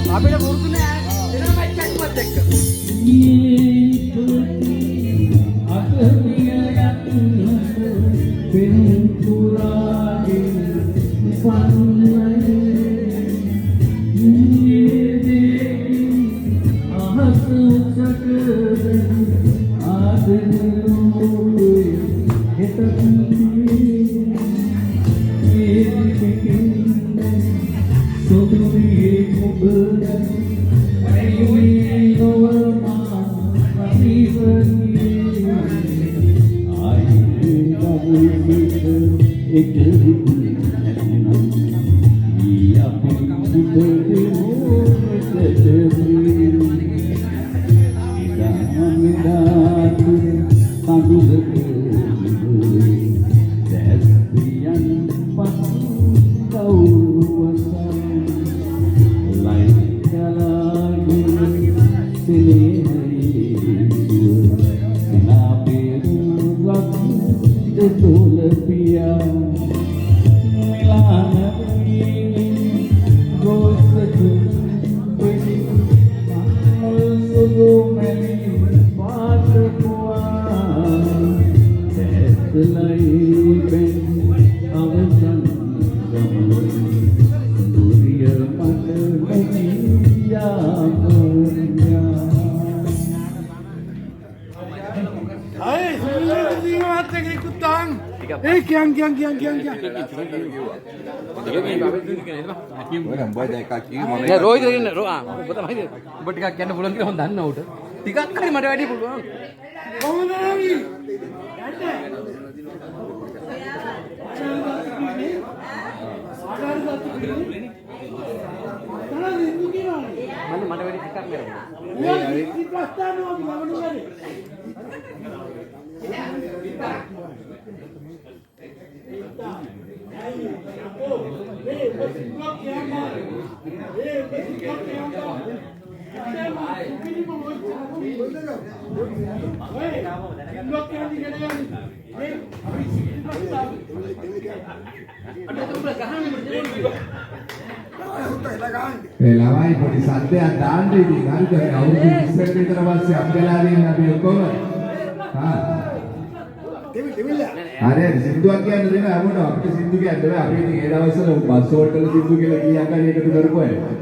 අපිට පුරුදු නෑ වෙන මැච් එකක්වත් එක්ක. रोहित ඔබ තමයි ඔබ ටිකක් කියන්න පුළුවන් කියලා මම දන්නවා උට ටිකක් හරි මට වැඩි පුළුවන් කොහොමද රවි මට වැඩි ටිකක් ළමයි පොඩි සද්දයක් දාන්න ඉතින් හරිද අවුරුදු 20කට විතර පස්සේ අප්ගලා දෙන්න අපි ඔක්කොම හරි සින්දුවක් කියන්න දෙන හැමෝටම අපිට සින්දු කියන්න බෑ අපි ඉතින් ඒ දවස්වල බස් හෝටල් සින්දු කියලා කීයක් හරි එකතු කරපුවා